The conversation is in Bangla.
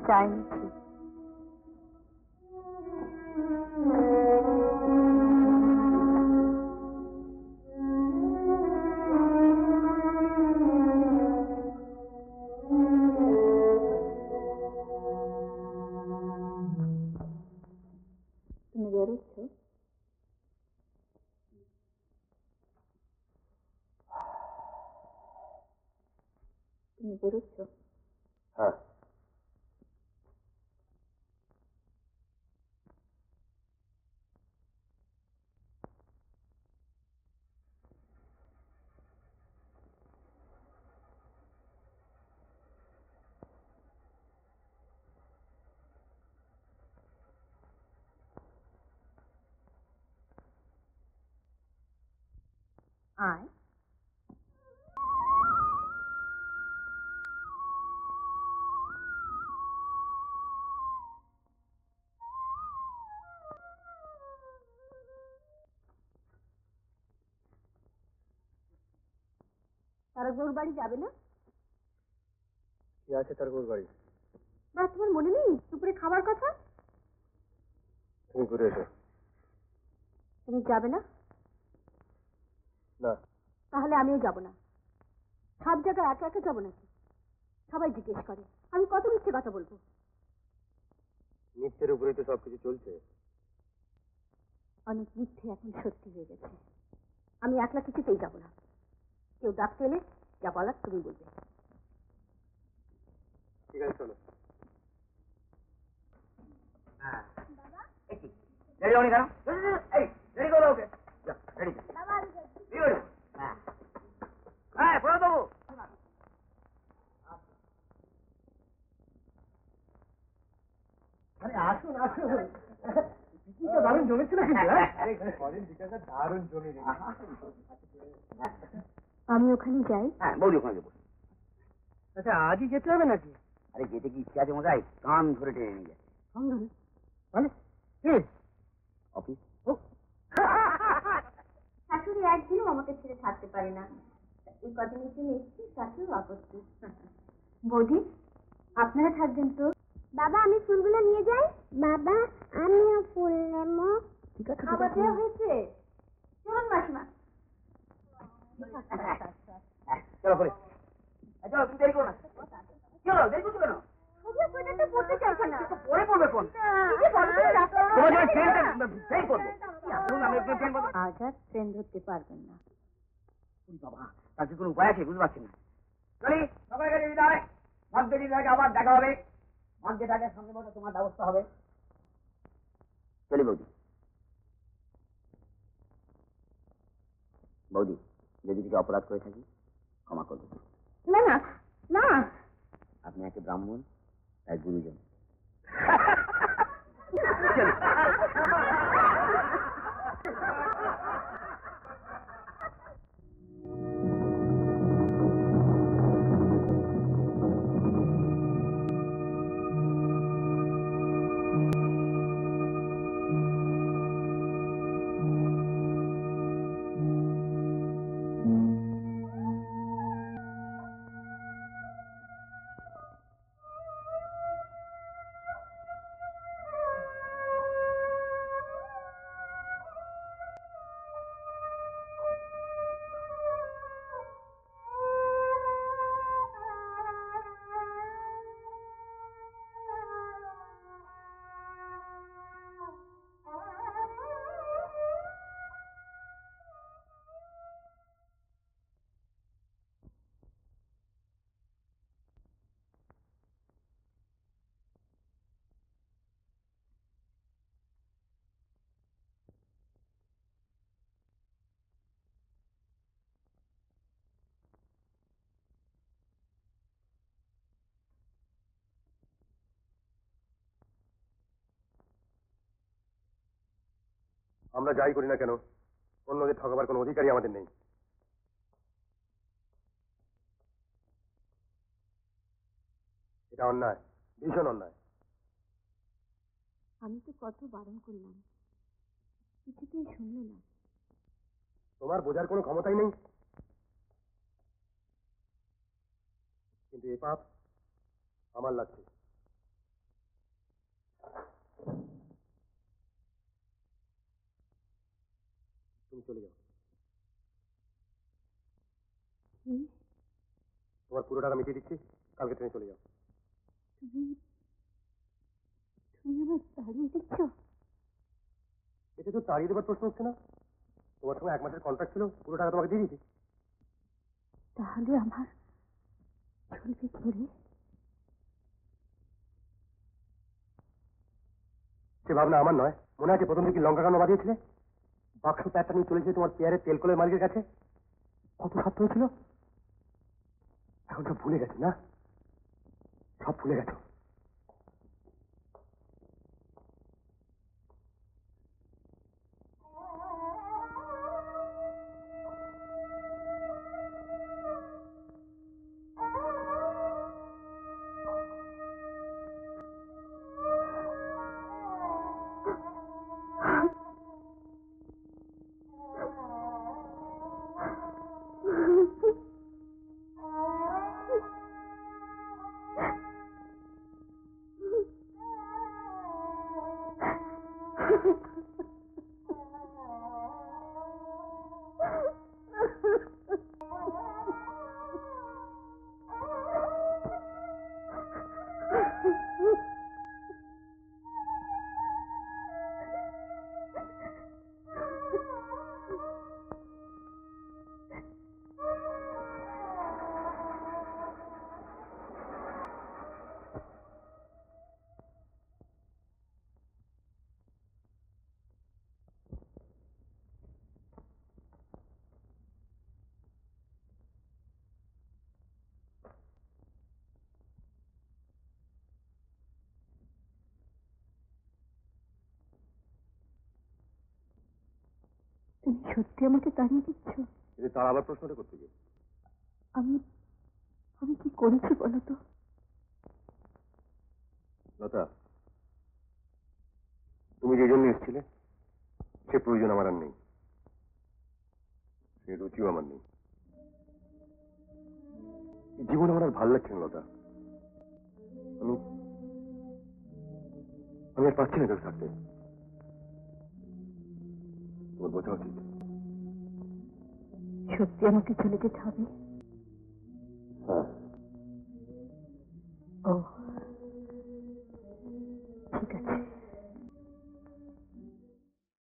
চাইনি ঠিক। তুমি বেরোচ্ছ? তুমি বেরোচ্ছ? হ্যাঁ। আয়। তারকবাবুর বাড়ি যাবে না? কি আছে তারকবাবুর বাড়ি? বা তোমার মনে নেই দুপুরে খাবার কথা? তুমি ঘুরে এসো। তুমি যাবে না? না। তাহলে আমিও যাব না। সব জায়গায় একা একা যাবো নাকি? সবাই জিজ্ঞেস করে আমি কত মিথ্যে কথা বলবো। মিথ্যের উপরেই তো সবকিছু চলছে। অনেক মিথ্যে এখন সত্যি হয়ে গেছে। আমি একলা কিছুতেই যাব না। কেউ ডাকতে এলে যা বলার তুমি বলবে। ঠিক আছে চলো। রেডি হনি কেন? এই রেডি করো ওকে। রেডি। হ্যাঁ প্রণব বাবু। আরে আসুন আসুন। দারুণ জমেছিল কিন্তু। দারুণ জমে। আমি ওখানে যাই। হ্যাঁ বৌদি ওখানে যাবো। আচ্ছা আজই যেতে হবে নাকি? আরে যেতে কি ইচ্ছে আছে মশাই? কান ধরে টেনে নিয়ে যায়। মানে অফিস। শাশুড়ি একদিনও আমাকে ছেড়ে থাকতে পারে না। এই কদিনের জন্য এসেছি, শাশুড়ি আপত্তি। বৌদি আপনারা থাকবেন তো? বাবা আমি ফুলগুলো নিয়ে যাই। বাবা আমিও ফুল নেবো। ঠিক আছে খাবার দেওয়া হয়েছে। চলুন মাসিমা। চলো করে চলো তুমি দেরি করো না। চলো দেরি করছো কেন? পড়তে চাইছে না। পরে পড়বে কোন? আজ আর ট্রেন ধরতে পারবেন না। বাবা তার কি কোনো উপায় আছে বুঝতে পারছি না। চলি সবাইকে বিদায়। মধ্যে বিদায়কে আবার দেখা হবে। মধ্যে থাকার সঙ্গে মতো তোমার ব্যবস্থা হবে। চলি বৌদি। বৌদি যদি কিছু অপরাধ করে থাকি ক্ষমা করবে। না না না। আপনি একে ব্রাহ্মণ এক গুরুজন। আমরা যাই করি না কেন অন্যদের ঠকাবার কোনো অধিকারই আমাদের নেই। এটা অন্যায়, ভীষণ অন্যায়। আমি তো কত বারণ করলাম, কিছুতেই শুনলে না। তোমার বোঝার কোনো ক্ষমতাই নেই। কিন্তু এ পাপ আমার লাগছে। তুমি চলে যাও। তোমার পুরো টাকা মিটিয়ে দিচ্ছি, কালকে ট্রেনে চলে যাও। তুমি আমার তাড়িয়ে দিচ্ছ? এটা তো তাড়িয়ে দেবার প্রশ্ন হচ্ছে না। তোমার সঙ্গে 1 মাসের কন্ট্রাক্ট ছিল, পুরো টাকা তোমাকে দিয়ে দিচ্ছি। তাহলে আমার চলবে ঘুরে? সে ভাবনা আমার নয়। মনে আছে প্রথম দিকে লঙ্কা কেন বাঁধিয়েছিলে? বাক্স প্যাকটা নিয়ে চলেছে তোমার পেয়ারের তেল কলের মালিকের কাছে। কত স্বার্থ হয়েছিল। এখন সব ভুলে গেছে না? সব ভুলে গেছো। তুমি সত্যি আমাকে তাড়িয়ে দিচ্ছ? কিন্তু তার আবার প্রশ্নটা করতে গিয়ে আমি আমি কি করেছি বলো তো? লতা, তুমি যে জন্য এসেছিলে সে প্রয়োজন আমার আর নেই, সে রুচিও আমার নেই। জীবন আমার আর ভাল লাগছে না লতা। আমি আমি আর পাচ্ছি না কেউ থাকতে। তোমার বোঝা উচিত। সত্যি আমাকে চলে যেতে হবে?